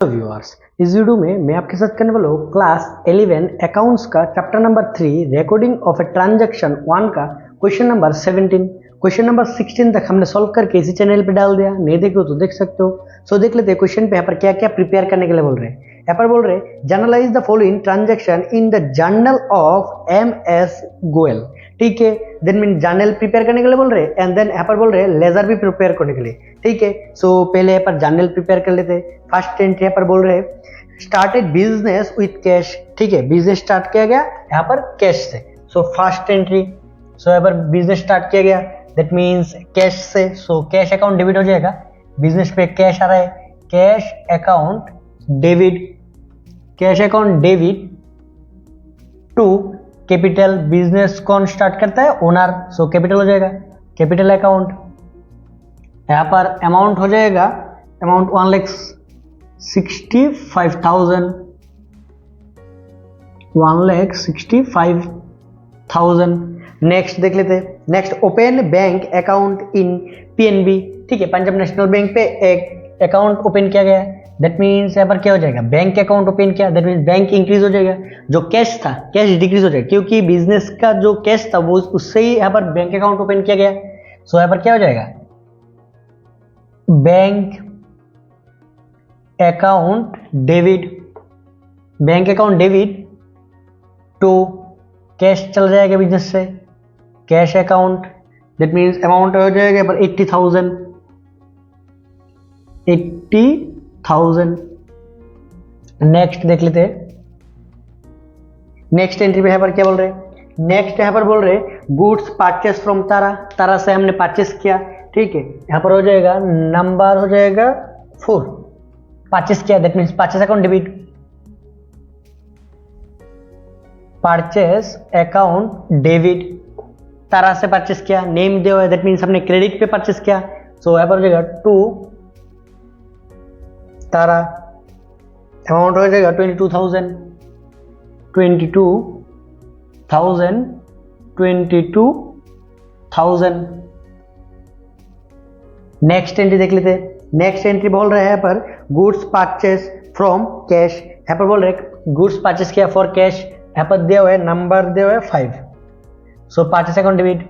Viewers, इस video में मैं आपके साथ करने वाला हूँ क्लास 11 अकाउंट्स का chapter number 3 recording of a transaction 1 का क्वेश्चन नंबर 17। क्वेश्चन नंबर 16 तक हमने सॉल्व करके इसी चैनल पे डाल दिया, नहीं देखो तो देख सकते हो। सो देख लेते हैं क्वेश्चन पे यहाँ पर क्या क्या प्रिपेयर करने के लिए बोल रहे हैं। यहाँ पर बोल रहे हैं generalized the following transaction in the journal of MS Goyal. ठीक है, देन मीन जर्नल प्रिपेयर करने के लिए बोल रहे हैं एंड देन यहाँ पर बोल रहे हैं लेजर भी प्रिपेयर करने के लिए। ठीक है, सो पहले यहाँ पर जर्नल प्रिपेयर कर लेते हैं। फर्स्ट एंट्री यहाँ पर बोल रहे हैं स्टार्टेड बिजनेस विथ कैश। ठीक है, बिजनेस स्टार्ट किया गया यहाँ पर कैश से। सो फर्स्ट एंट्री, सो यहाँ पर बिजनेस स्टार्ट किया गया दैट मीन्स कैश से। सो कैश अकाउंट डेबिट हो जाएगा, बिजनेस पे कैश आ रहा है, cash account debit, cash account debit to capital. Business कौन स्टार्ट करता है? ओनर, सो कैपिटल हो जाएगा कैपिटल अकाउंट। यहाँ पर अमाउंट हो जाएगा अमाउंट 1,65,000, 1,65,000। नेक्स्ट देख लेते हैं। Next open bank account in PNB। ठीक है, पंजाब नेशनल बैंक पे एक अकाउंट ओपन किया गया है दैट मीन्स यहाँ पर क्या हो जाएगा बैंक अकाउंट ओपन किया दैट मीन्स बैंक इंक्रीज हो जाएगा। जो कैश था कैश डिक्रीज हो जाएगा क्योंकि बिजनेस का जो कैश था वो उससे ही यहाँ पर बैंक अकाउंट ओपन किया गया। सो यहाँ पर क्या हो जाएगा bank account debit, bank account debit to cash चल जाएगा बिजनेस से, cash account that means amount हो जाएगा पर 80,000, 80,000। नेक्स्ट देख लेते हैं। नेक्स्ट एंट्री पे यहाँ पर क्या बोल रहे हैं? नेक्स्ट यहाँ पर बोल रहे हैं गुड्स परचेस फ्रॉम तारा। तारा से हमने परचेस किया। ठीक है, यहाँ पर हो जाएगा नंबर हो जाएगा 4, परचेस किया that means purchase account debit, purchase account debit. Tara से परचेस किया, नेम दिया हुआ है दैट मीन्स हमने क्रेडिट पे परचेस किया। सो यहाँ पर हो जाएगा टू तारा, अमाउंट हो जाएगा 22,000, 22,000, 22,000। नेक्स्ट एंट्री देख लेते हैं। नेक्स्ट एंट्री बोल रहा है यहाँ पर गुड्स परचेस फ्रॉम कैश। यहाँ पर बोल रहे हैं गुड्स परचेस किया फॉर कैश, यहाँ पर दिया हुआ है नंबर दिया हुआ है 5। So purchase account debit,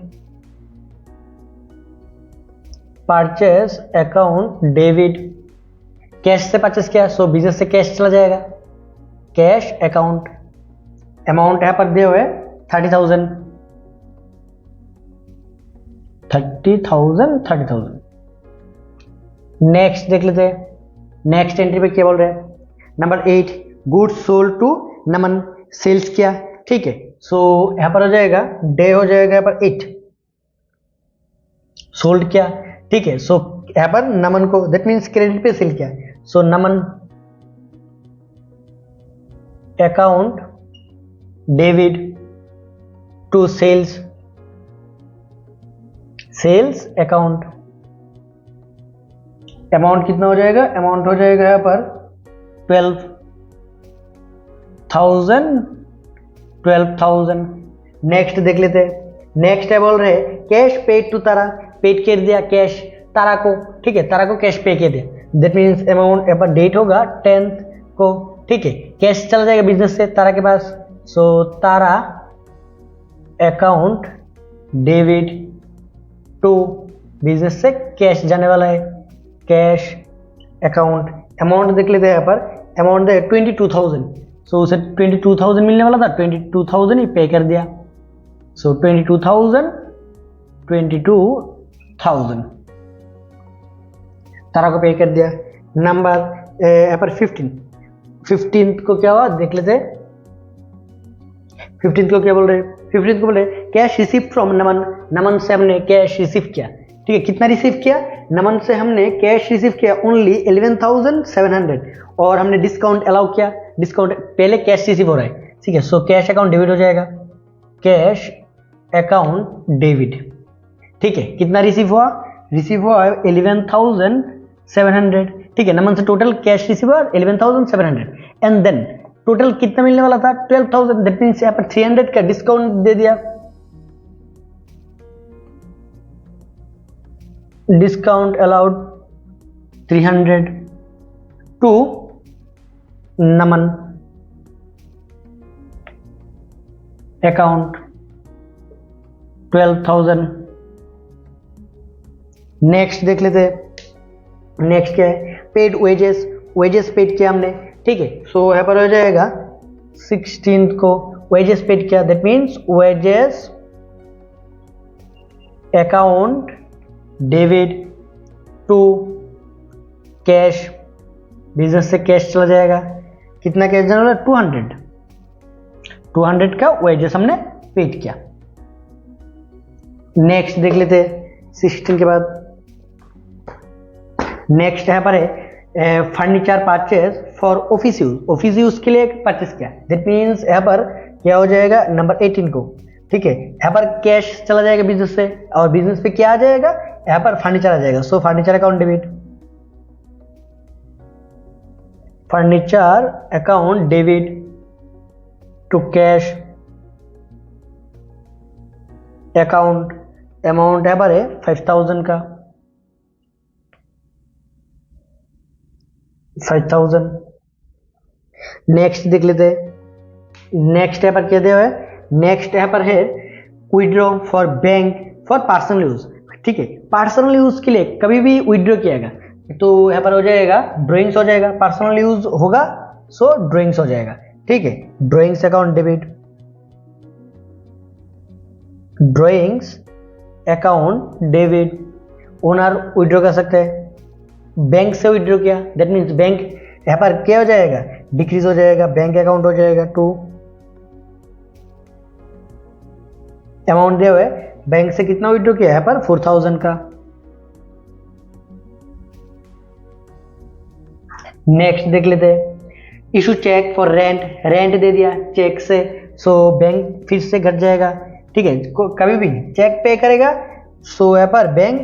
purchase account debit, cash से परचेस किया सो बिजनेस से कैश चला जाएगा, कैश अकाउंट। अमाउंट यहाँ पर दिया हुआ है 30,000, 30,000, 30,000। नेक्स्ट देख लेते हैं। नेक्स्ट एंट्री पे क्या बोल रहे हैं? Number 8 goods sold to Naman, sales किया। ठीक है, सो यहाँ पर हो जाएगा डे हो जाएगा यहाँ पर 8, सोल्ड किया। ठीक है, सो यहाँ पर नमन को दैट मीन्स क्रेडिट पे सेल किया। So Naman account debit to sales, sales account. Amount कितना हो जाएगा? अमाउंट हो जाएगा यहाँ पर 12,000, 12,000। नेक्स्ट देख लेते हैं। नेक्स्ट है बोल रहे हैं cash paid to Tara, paid कर दिया कैश तारा को। ठीक है, तारा को कैश पे कर दिया दैट मीन्स अमाउंट यहाँ पर डेट होगा 10th को। ठीक है, कैश चला जाएगा बिजनेस से तारा के पास। सो तारा अकाउंट डेबिट टू बिजनेस से कैश जाने वाला है, कैश अकाउंट। अमाउंट देख लेते हैं। यहाँ पर अमाउंट है 22,000। सो उसे 22,000 मिलने वाला था, 22,000 ही पे कर दिया। सो 22,000, 22,000 तारा को पे कर दिया। नंबर यहाँ पर 15 को क्या हुआ देख लेते हैं। 15 को क्या बोल रहे हैं? 15 को बोल रहे हैं कैश रिसीव फ्रॉम नमन। नमन से हमने कैश रिसीव किया। ठीक है, कितना रिसीव किया? नमन से हमने कैश रिसीव किया ओनली 11,700 और हमने डिस्काउंट अलाउ किया। डिस्काउंट पहले कैश रिसीव हो रहा है। ठीक है, सो कैश अकाउंट डेबिट हो जाएगा, कैश अकाउंट डेबिट। ठीक है, कितना रिसीव हुआ? रिसीव हुआ 11,700। ठीक है, नमन से टोटल कैश रिसीव हुआ 11,700 एंड देन टोटल कितना मिलने वाला था? 12,000। दैट मीन्स यहाँ पर 300 का डिस्काउंट दे दिया। Discount allowed 300 to Naman account 12,000। Next देख लेते हैं, नेक्स्ट क्या है, पेड वेजेस, वेजेस पेड किया हमने, ठीक है। सो यहाँ पर हो जाएगा 16 को वेजेस पेड किया, that means wages account debit to cash, business से कैश चला जाएगा, कितना कैश जाना वाला 200 का वेजेस हमने पेड किया। नेक्स्ट देख लेते हैं 16 के बाद, नेक्स्ट यहाँ पर है furniture purchase for office use, office use के लिए परचेज किया, दैट मीन्स यहाँ पर क्या हो जाएगा नंबर 18 को, ठीक है। यहाँ पर कैश चला जाएगा बिजनेस से, और बिजनेस पे क्या आ जाएगा, यहाँ पर फर्नीचर आ जाएगा, so furniture account debit, furniture account debit to cash account, amount यहाँ पर है 5,000 का, 5,000। नेक्स्ट देख लेते हैं, नेक्स्ट यहाँ पर क्या दिया हुआ है, नेक्स्ट यहाँ पर है withdraw for bank for personal use, ठीक है। पर्सनल यूज के लिए कभी भी विड्रॉ किएगा तो यहाँ पर हो जाएगा ड्राइंग्स हो जाएगा, पर्सनल यूज होगा सो ड्राइंग्स हो जाएगा, ठीक है। Drawings account debit, drawings account debit, owner withdraw कर सकते हैं, बैंक से विड्रॉ किया, दैट मीन्स बैंक यहाँ पर क्या हो जाएगा डिक्रीज हो जाएगा, बैंक अकाउंट हो जाएगा 2, अमाउंट दिया हुआ है, बैंक से कितना विड्रॉ किया यहाँ पर 4,000 का। नेक्स्ट देख लेते हैं, issue cheque for rent, rent दे दिया चेक से, सो बैंक फिर से घट जाएगा, ठीक है। कभी भी चेक पे करेगा सो यहाँ पर बैंक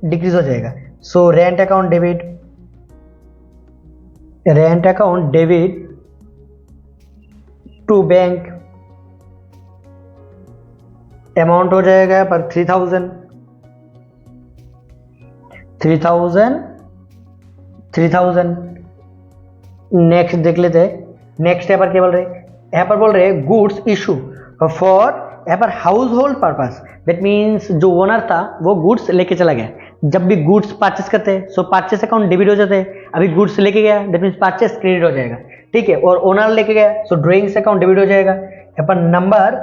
डिक्रीज हो जाएगा, so rent account debit, rent account debit to bank, amount हो जाएगा यहाँ पर 3,000, 3,000। नेक्स्ट देख लेते हैं, नेक्स्ट यहाँ पर क्या बोल रहे हैं, यहाँ पर बोल रहे हैं गुड्स इशू फॉर यहाँ पर house hold purpose, that means जो ओनर था वो गुड्स लेके चला गया, जब भी गुड्स परचेस करते हैं सो परचेस अकाउंट डेबिट हो जाते हैं, अभी गुड्स लेके गया दैट मीन्स परचेस क्रेडिट हो जाएगा, ठीक है। और ओनर लेके गया सो ड्राइंग्स अकाउंट डेबिट हो जाएगा, यहाँ पर नंबर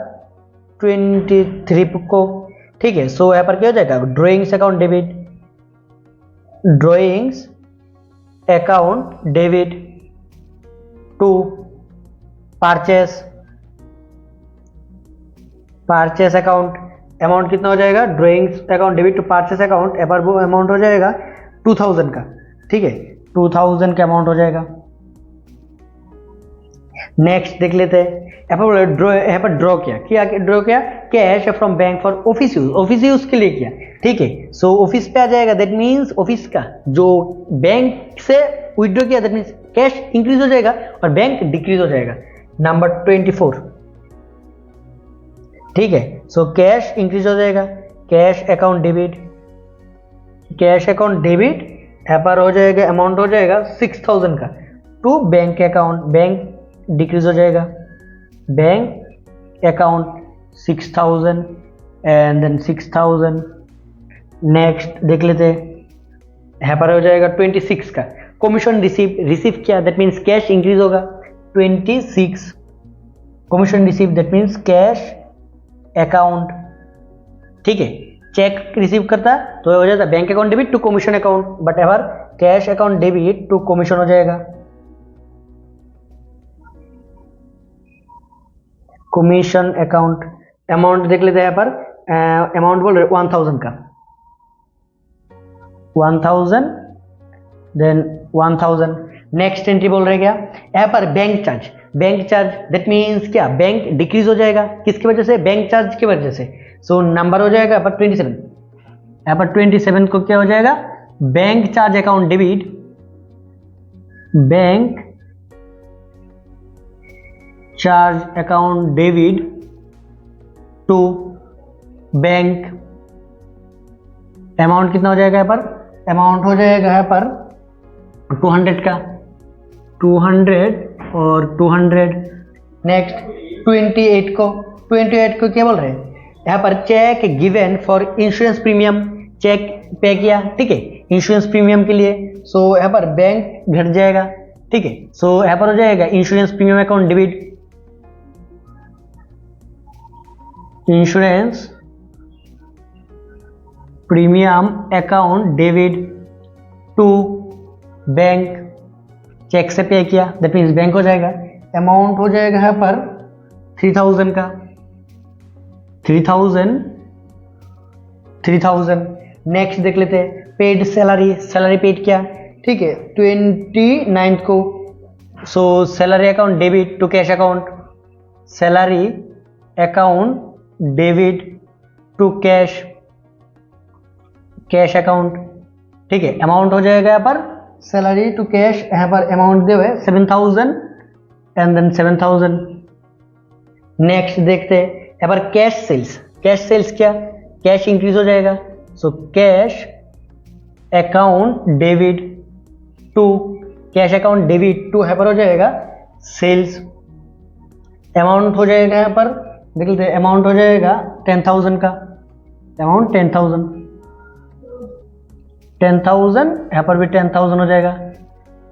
23 को, ठीक है। सो यहाँ पर क्या हो जाएगा drawings account debit, drawings account debit to purchase, purchase account, amount कितना हो जाएगा drawings account debit to purchase account, यहाँ पर वो अमाउंट हो जाएगा 2,000 का, ठीक है, 2,000 का अमाउंट हो जाएगा। नेक्स्ट देख लेते हैं, यहाँ पर ड्रॉ किया ड्रॉ किया cash from bank for office use, office use के लिए किया, ठीक है। सो ऑफिस पे आ जाएगा, दैट मीन्स ऑफिस का जो बैंक से विड्रॉ किया दैट मीन्स कैश इंक्रीज हो जाएगा और बैंक डिक्रीज हो जाएगा, नंबर 24, ठीक है। सो कैश इंक्रीज हो जाएगा, cash account debit, cash account debit यहाँ पर हो जाएगा, अमाउंट हो जाएगा 6,000 का to bank account, bank decrease हो जाएगा, bank account 6,000 and then 6,000। Next देख लेते हैं, यहाँ पर हो जाएगा 26 का कमीशन रिसीव किया, दैट मीन्स कैश इंक्रीज होगा 26, commission receive that means cash account, ठीक है। चेक रिसीव करता तो हो जाता bank account debit to commission account, but ever cash account debit to commission हो जाएगा, कमीशन अकाउंट। अमाउंट देख लेते हैं, यहाँ पर अमाउंट बोल रहे 1,000 का, 1,000 देन 1,000। नेक्स्ट एंट्री बोल रहे क्या, यहाँ पर bank charge, bank charge that means क्या बैंक डिक्रीज हो जाएगा, किसकी वजह से बैंक चार्ज की वजह से, सो नंबर हो जाएगा यहाँ पर 27, यहाँ पर 27 को क्या हो जाएगा bank charge account debit, bank charge account debit to bank, amount कितना हो जाएगा यहाँ पर, अमाउंट हो जाएगा यहाँ पर 200 का, 200 और 200। नेक्स्ट 28 को क्या बोल रहे हैं, यहाँ पर cheque given for insurance premium, cheque pay किया, ठीक है, इंश्योरेंस प्रीमियम के लिए। सो यहाँ पर बैंक घट जाएगा, ठीक है। सो यहाँ पर हो जाएगा insurance premium account debit, insurance premium account debit to bank, cheque से पे किया, दैट मीन्स बैंक हो जाएगा। अमाउंट हो जाएगा यहाँ पर 3000 का, 3000। नेक्स्ट देख लेते हैं पेड सैलरी, सैलरी पेड किया, ठीक है, 29 को। So salary account debit to cash account, salary account debit to cash account, ठीक है। अमाउंट हो जाएगा यहाँ पर सैलरी टू कैश, यहाँ पर अमाउंट दे हुए 7000 एंड देन 7000। नेक्स्ट देखते हैं यहाँ पर कैश सेल्स, क्या, कैश इंक्रीज हो जाएगा। So cash account debit to यहाँ पर हो जाएगा सेल्स। अमाउंट हो जाएगा यहाँ पर देख लेते हैं, अमाउंट हो जाएगा 10,000 का, अमाउंट 10,000, यहाँ पर भी 10,000 हो जाएगा।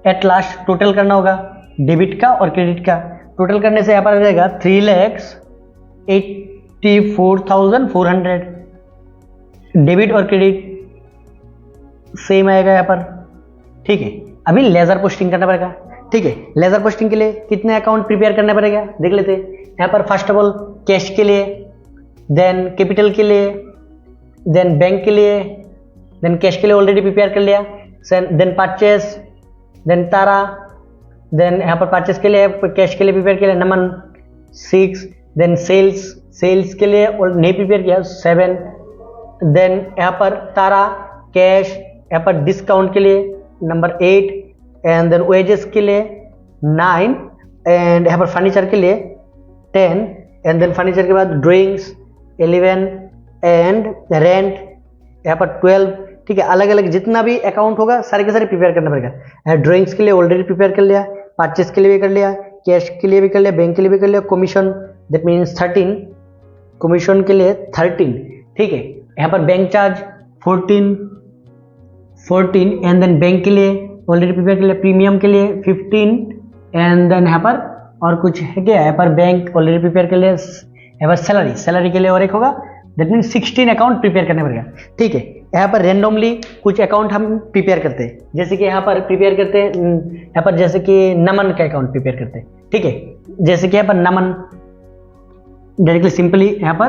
एट लास्ट टोटल करना होगा डेबिट का और क्रेडिट का, टोटल करने से यहाँ पर आ जाएगा 3,84,400। डेबिट और क्रेडिट सेम आएगा यहाँ पर, ठीक है। अभी लेजर पोस्टिंग करना पड़ेगा, ठीक है। लेजर पोस्टिंग के लिए कितने अकाउंट प्रिपेयर करना पड़ेगा देख लेते हैं। यहाँ पर फर्स्ट ऑफ ऑल कैश के लिए, देन कैपिटल के लिए, देन बैंक के लिए, देन कैश के लिए ऑलरेडी प्रिपेयर कर लिया, देन परचेस, देन तारा, देन यहाँ पर परचेस के लिए कैश के लिए प्रिपेयर किया नमन 6, देन सेल्स के लिए नहीं प्रिपेयर किया 7, देन यहाँ पर तारा कैश, यहाँ पर डिस्काउंट के लिए नंबर 8, एंड देन वेजेस के लिए 9, एंड यहाँ पर फर्नीचर के लिए 10, एंड देन फर्नीचर के बाद ड्राइंग्स 11, एंड रेंट यहाँ पर 12, ठीक है। अलग अलग जितना भी अकाउंट होगा सारे के सारे प्रिपेयर करना पड़ेगा। ड्राइंग्स के लिए ऑलरेडी प्रिपेयर कर लिया, परचेस के लिए भी कर लिया, कैश के लिए भी कर लिया, बैंक के लिए भी कर लिया, कमीशन दैट मीन्स 13, कमीशन के लिए 13, ठीक है। यहाँ पर bank charge 14, and then bank के लिए ऑलरेडी प्रिपेयर कर लिया, प्रीमियम के लिए 15, एंड देन यहाँ पर और कुछ है क्या, यहाँ पर बैंक ऑलरेडी प्रिपेयर कर लिया। यहाँ पर सैलरी के लिए और एक होगा, दैट मीन्स 16 अकाउंट प्रिपेयर करने पड़ेगा, ठीक है। यहाँ पर रेंडमली कुछ अकाउंट हम प्रिपेयर करते हैं, जैसे कि यहाँ पर प्रिपेयर करते हैं, यहाँ पर जैसे कि नमन का अकाउंट प्रिपेयर करते हैं, ठीक है। जैसे कि यहाँ पर नमन डायरेक्टली सिंपली यहाँ पर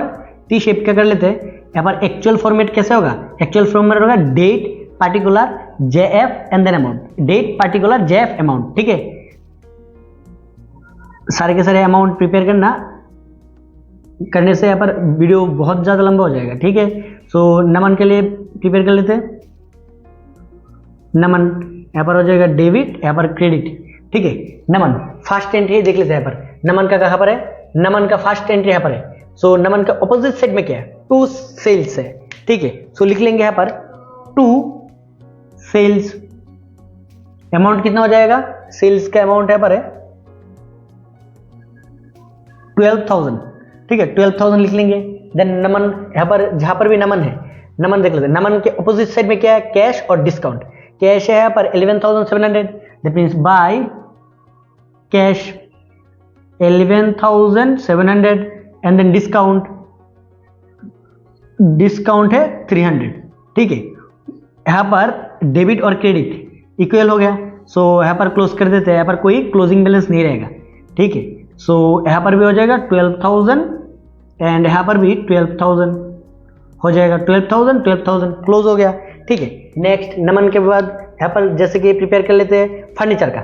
टी शेप का कर लेते हैं। यहाँ पर एक्चुअल फॉर्मेट कैसे होगा, एक्चुअल फॉर्मेट होगा date particular JF and then amount, date particular JF amount, ठीक है। सारे के सारे अमाउंट प्रिपेयर करने से यहाँ पर वीडियो बहुत ज़्यादा लंबा हो जाएगा, ठीक है। सो नमन के लिए प्रिपेयर कर लेते हैं। नमन यहाँ पर हो जाएगा डेबिट, यहाँ पर क्रेडिट, ठीक है। नमन फर्स्ट एंट्री देख लेते हैं। यहाँ पर नमन का कहाँ पर है, नमन का फर्स्ट एंट्री यहाँ पर है। सो नमन का ऑपोजिट साइड में क्या है, टू सेल्स है, ठीक है। सो लिख लेंगे यहाँ पर टू सेल्स। अमाउंट कितना हो जाएगा, सेल्स का अमाउंट यहाँ पर है 12,000, ठीक है, 12,000 लिख लेंगे। देन नमन यहाँ पर जहां पर भी नमन है, नमन देख लेते हैं। नमन के ऑपोजिट साइड में क्या है, कैश और डिस्काउंट। कैश है यहाँ पर 11,700, that means by cash 11,700, and then discount है 300, ठीक है। यहाँ पर डेबिट और क्रेडिट इक्वल हो गया, सो यहाँ पर क्लोज कर देते हैं। यहाँ पर कोई क्लोजिंग बैलेंस नहीं रहेगा, ठीक है। सो यहाँ पर भी हो जाएगा 12,000, एंड यहाँ पर भी 12,000 हो जाएगा, 12,000 क्लोज हो गया, ठीक है। नेक्स्ट नमन के बाद यहाँ पर जैसे कि प्रिपेयर कर लेते हैं फर्नीचर का,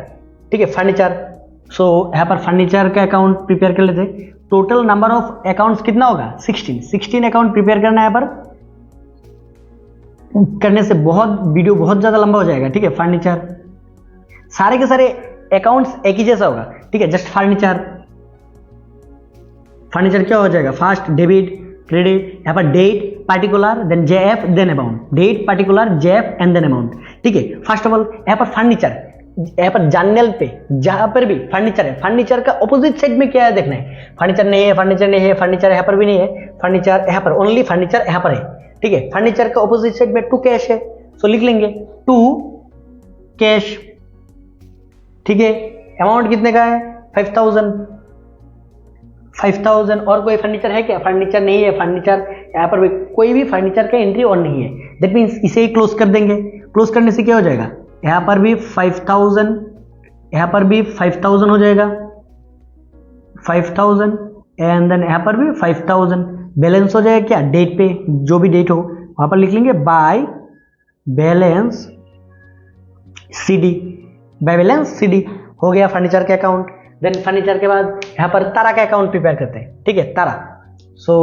ठीक है, फर्नीचर। सो यहाँ पर फर्नीचर का अकाउंट प्रिपेयर कर लेते हैं। टोटल नंबर ऑफ अकाउंट्स कितना होगा, 16 अकाउंट प्रिपेयर करना है। यहाँ पर करने से वीडियो बहुत ज़्यादा लंबा हो जाएगा, ठीक है। फर्नीचर सारे के सारे अकाउंट्स एक ही जैसा होगा, ठीक है। जस्ट फर्नीचर क्या हो जाएगा, फर्स्ट डेबिट क्रेडिट, यहाँ पर date particular then JF then amount, date particular JF and then amount, ठीक है। फर्स्ट ऑफ ऑल यहाँ पर फर्नीचर यहाँ पर जनरल पे जहां पर भी फर्नीचर है, फर्नीचर का ऑपोजिट साइड में क्या है देखना है। फर्नीचर नहीं है, फर्नीचर नहीं है, फर्नीचर यहाँ पर भी नहीं है, फर्नीचर यहाँ पर, ओनली फर्नीचर यहाँ पर है। ठीक है, फर्नीचर का ऑपोजिट साइड में टू कैश है, सो लिख लेंगे टू कैश। ठीक है, अमाउंट कितने का है 5000। 5000 और कोई फर्नीचर है क्या? फर्नीचर नहीं है, फर्नीचर यहाँ पर भी कोई भी फर्नीचर का एंट्री ऑन नहीं है। दैट मीन्स इसे ही क्लोज कर देंगे। क्लोज करने से क्या हो जाएगा, यहाँ पर भी 5000, यहाँ पर भी 5000 हो जाएगा, 5000 एंड देन यहाँ पर भी 5000। बैलेंस हो जाएगा क्या, डेट पे जो भी डेट हो वहां पर लिख लेंगे by balance CD। By balance CD हो गया फर्नीचर का अकाउंट। देन फर्नीचर के बाद यहाँ पर तारा का अकाउंट प्रिपेयर करते हैं। ठीक है, तारा, सो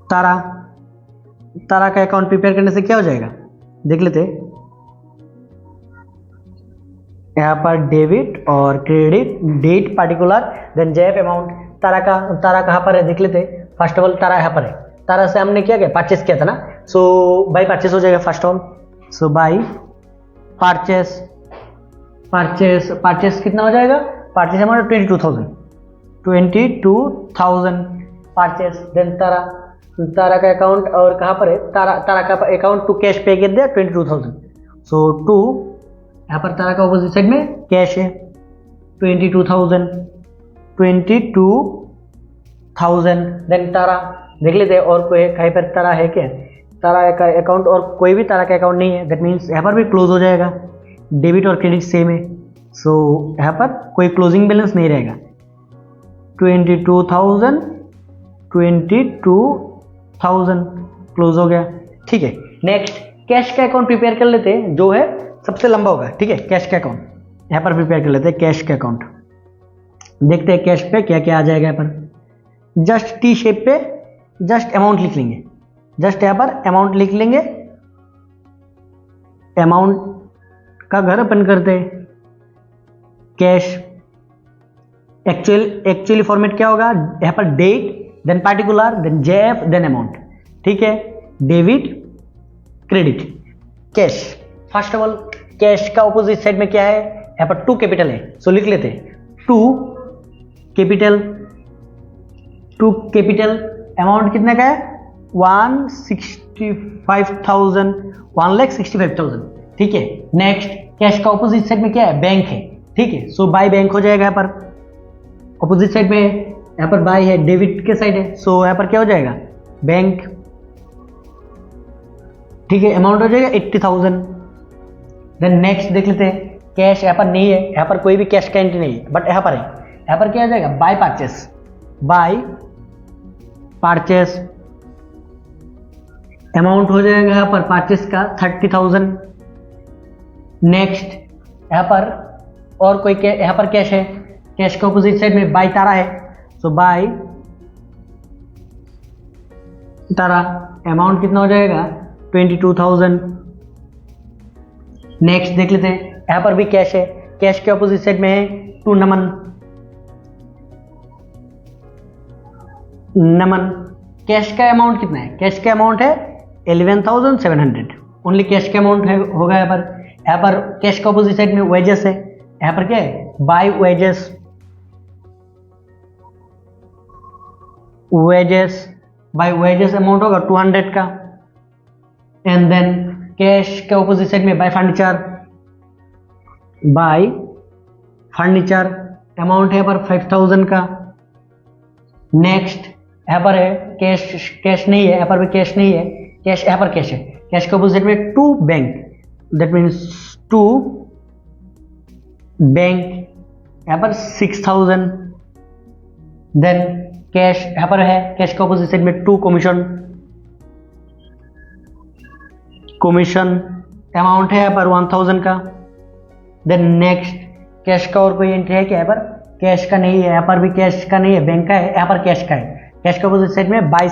तारा का अकाउंट प्रिपेयर करने से क्या हो जाएगा देख लेते हैं। यहाँ पर डेबिट और credit, date particular, then JF amount. Tara कहाँ पर है देख लेते हैं। फर्स्ट ऑफ ऑल तारा यहाँ पर है, तारा से हमने क्या परचेस किया था ना, सो बाई परचेस हो जाएगा first of all. So by purchase, purchase कितना हो जाएगा, परचेस अमाउंट 22,000 परचेस। देन तारा का अकाउंट और कहाँ पर है, तारा का अकाउंट टू कैश पे कर दिया 22,000। सो टू यहाँ पर तारा का ऑपोजिट साइड में कैश है 22,000। देन तारा देख लेते हैं और कोई कहीं पर तारा है क्या, तारा का अकाउंट और कोई भी तारा का अकाउंट नहीं है। दैट मीन्स यहाँ पर भी क्लोज हो जाएगा, डेबिट और क्रेडिट सेम है, सो यहाँ पर कोई क्लोजिंग बैलेंस नहीं रहेगा। 22,000 क्लोज हो गया। ठीक है, नेक्स्ट कैश का अकाउंट प्रिपेयर कर लेते हैं, जो है सबसे लंबा होगा। ठीक है, कैश का अकाउंट यहाँ पर प्रिपेयर कर लेते हैं। कैश का अकाउंट देखते हैं कैश पे क्या क्या आ जाएगा। यहाँ पर जस्ट टी शेप पे जस्ट अमाउंट लिख लेंगे, जस्ट यहाँ पर अमाउंट लिख लेंगे। अमाउंट का घर ओपन करते हैं, कैश एक्चुअली फॉर्मेट क्या होगा, यहाँ पर date, then particular, then JF, then amount. ठीक है, debit credit cash. First of all cash का ऑपोजिट साइड में क्या है, यहाँ पर टू कैपिटल है, सो लिख लेते हैं टू कैपिटल। अमाउंट कितने का है 1,65,000। ठीक है, नेक्स्ट कैश का ऑपोजिट साइड में क्या है, बैंक है। ठीक है, सो बाय बैंक हो जाएगा। यहाँ पर ऑपोजिट साइड में यहाँ पर बाय है, डेबिट के साइड है, सो यहाँ पर क्या हो जाएगा बैंक। ठीक है, अमाउंट हो जाएगा 80,000। देन नेक्स्ट देख लेते हैं, कैश यहाँ पर नहीं है, यहाँ पर कोई भी कैश का एंट्री नहीं है, बट यहाँ पर है। यहाँ पर क्या हो जाएगा बाय परचेस। अमाउंट हो जाएगा यहाँ पर परचेस का 30,000। नेक्स्ट यहाँ पर और कोई यहाँ पर कैश है, कैश के ऑपोजिट साइड में बाय तारा है, सो बाय तारा। अमाउंट कितना हो जाएगा 22,000। नेक्स्ट देख लेते हैं, यहाँ पर भी कैश है, कैश के ऑपोजिट साइड में है टू नमन। कैश का अमाउंट कितना है, कैश का अमाउंट है 11,700। ओनली कैश का अमाउंट है होगा यहाँ पर। यहाँ पर कैश का ऑपोजिट साइड में वेजेस है, यहाँ पर क्या है by wages. By wages amount होगा 200 का। एंड देन कैश के ऑपोजिट साइड में बाय फर्नीचर अमाउंट है यहाँ पर 5,000 का। नेक्स्ट यहाँ पर है कैश नहीं है, यहाँ पर भी कैश नहीं है, कैश यहाँ पर कैश है, कैश के ऑपोजिट में to bank, that means to bank, यहाँ पर 6,000। देन कैश यहाँ पर है, कैश के ऑपोजिट साइड में टू कमीशन अमाउंट है यहाँ पर 1,000 का। देन नेक्स्ट कैश का और कोई एंट्री है क्या, यहाँ पर कैश का नहीं है, यहाँ पर भी कैश का नहीं है, बैंक का है, यहाँ पर कैश का है। कैश के ऑपोजिट साइड में बाय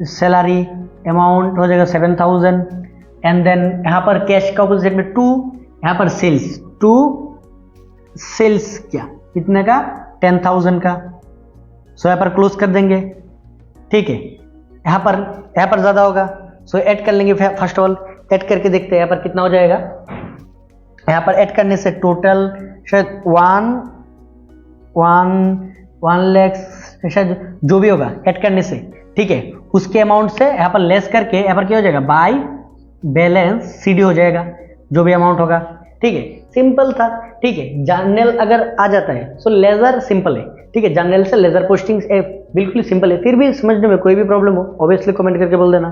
सैलरी अमाउंट हो जाएगा 7,000। एंड देन यहाँ पर कैश का ऑपोजिट में टू, यहाँ पर सेल्स क्या कितने का 10,000 का। सो यहाँ पर क्लोज कर देंगे। ठीक है, यहाँ पर ज़्यादा होगा, सो ऐड कर लेंगे। फर्स्ट ऑफ ऑल ऐड करके देखते हैं यहाँ पर कितना हो जाएगा। यहाँ पर ऐड करने से टोटल शायद 1 लाख शायद जो भी होगा ऐड करने से, ठीक है, उसके अमाउंट से यहाँ पर लेस करके यहाँ पर क्या हो जाएगा, बाय बैलेंस सीडी हो जाएगा, जो भी अमाउंट होगा, ठीक है। सिंपल था, ठीक है। जर्नल अगर आ जाता है तो लेजर सिंपल है, ठीक है। जर्नल से लेजर पोस्टिंग बिल्कुल सिंपल है। फिर भी समझने में कोई भी प्रॉब्लम हो ऑब्वियसली कमेंट करके बोल देना।